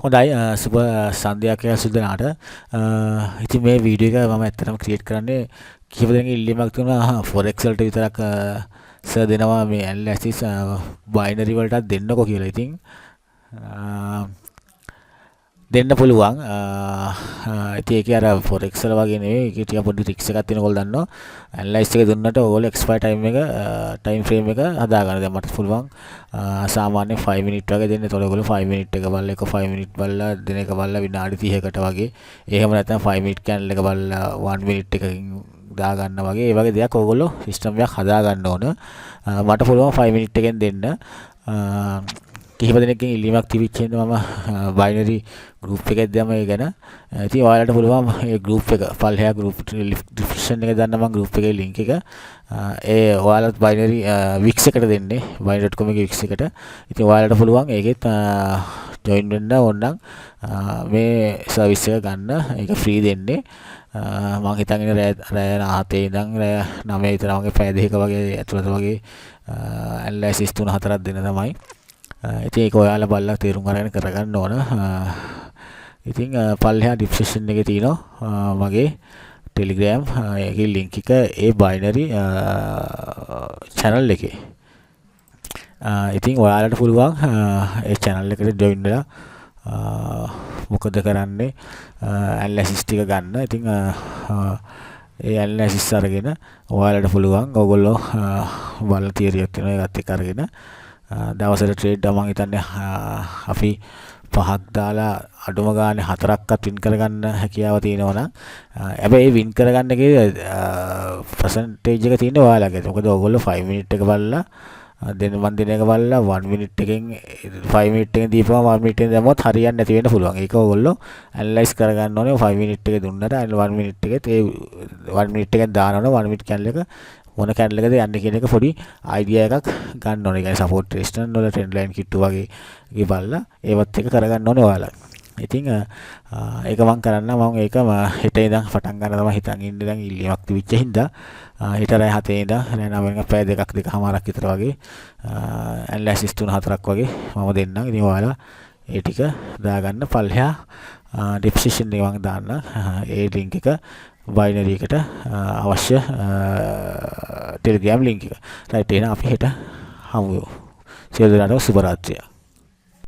හොඳයි සුබ සන්ධ්‍යාවක් කියලා සුදනාට. ඉතින් මේ වීඩියෝ එක මම ඇත්තටම ක්‍රියේට් කරන්නේ කීප දෙනෙක්ගේ ඉල්ලීමක් තිබුණා forex වලට විතරක් සර් දෙනවා මේ ඇනලිසිස් බයිනරි වලටත් දෙන්නකෝ කියලා. ඉතින් දෙන්න පුළුවන්. ඉතින් ඒකේ අර forex වල වගේ නෙවෙයි. ඒකේ ටික පොඩි ට්‍රික්ස් එකක් තියෙන ඕගොල්ලෝ දන්නවා. ඇනලයිස් එක දුන්නට ඕගොල්ලෝ expire time frame එක හදා ගන්න. දැන් මට පුළුවන් සාමාන්‍යයෙන් 5 minute වගේ දෙන්න. ඒතකොට ඔයගොල්ලෝ 5 minute එක බලලා එක 5 minute බලලා දින එක බලලා විනාඩි 30කට වගේ. එහෙම නැත්නම් 5 minute channel එක බලලා 1 minute එකකින් දා ගන්න වගේ. ඒ වගේ දෙයක් ඔයගොල්ලෝ සිස්ටම් එකක් හදා ගන්න ඕන. මට පුළුවන් 5 minute එකෙන් දෙන්න. කිහිප දෙනෙක්ගෙන් ඉල්ලීමක් තිබිච්ච හින්දා මම බයිනරි group එකේ දැම්ම ඒ ගැන. ඉතින් ඔයාලට පුළුවන් මේ group එක පල්හැය group description එකේ දාන්න මම group එකේ link එක. ඒ ඔයාලත් බයිනරි wix එකට දෙන්නේ. binary.com එකේ wix එකට. ඉතින් ඔයාලට පුළුවන් ඒකෙත් join වෙන්න ඕනනම් මේ service එක ගන්න. ඒක free දෙන්නේ. මම හිතන් ඉන්නේ රෑ 7 ඉඳන් රෑ 9 විතර වගේ පැය දෙකක වගේ ඇතුළත වගේ ඇනලයිසිස් 3-4ක් දෙන්න තමයි. ඉතින් ඒක ඔයාලා බලලා තේරුම් අරගෙන කරගන්න ඕන. ඉතින් පල්ලෙහා description එකේ තියෙනවා මගේ Telegram එකේ link එක ඒ binary channel එකේ. ඉතින් ඔයාලට පුළුවන් ඒ channel එකට join වෙලා මොකද කරන්නේ ඇනලිසිස් ටික ගන්න. ඉතින් ඒ ඇනලිසිස් අරගෙන ඔයාලට පුළුවන් ඔයගොල්ලෝ බලන තියරියක් තියෙනවා ඒකත් එක්ක අරගෙන දවසට ට්‍රේඩ් මම හිතන්නේ අපි 5ක් දාලා අඩුම ගානේ 4ක්වත් වින් කරගන්න හැකියාව තියෙනවා නම් හැබැයි වින් කරගන්න එකේ percentage එක තියෙන්නේ ඔයාලගේ. මොකද ඔයගොල්ලෝ 5 minute එක බලලා දෙන මන් දින එක බලලා 1 minute එකෙන් 5 minute එකෙන් දීපුවම 1 minute එකෙන් දැම්මොත් හරියන්නේ නැති වෙන්න පුළුවන්. ඒක ඔයගොල්ලෝ ඇනලයිස් කරගන්න ඕනේ. 5 minute එක දුන්නට 1 minute එකෙත් ඒ 1 minute එකෙන් දාන ඕනේ 1 minute channel එක මොන කැන්ඩල් එකද යන්නේ කියන එක පොඩි අයිඩියා එකක් ගන්න ඕනේ. ඒ කියන්නේ සපෝට් රෙසිස්ටන්ස් වල ට්‍රෙන්ඩ් ලයින් කිට්ටු වගේ බලලා ඒවත් එක කරගන්න ඕනේ ඔයාලා. ඉතින් ඒක මම කරන්න මම ඒක හෙට ඉඳන් පටන් ගන්න තමයි හිතන් ඉන්නේ. දැන් ඉල්ලීමක් තිබිච්ච හින්දා හෙට රෑ 7 ඉඳන් රෑ 9 වෙනකම් පැය දෙකමාරක් විතර වගේ ඇනලිසිස් 3-4ක් වගේ මම දෙන්නම්. ඉතින් ඔයාලා ඒ ටික දාගන්න පල්හැා description එකේ මම දාන්න ඒ link එක binary එකට අවශ්‍ය Telegram link එක. right එහෙනම් අපි හෙට හමු වෙමු. සියලු දෙනාටම සුබ රාත්‍රියක්.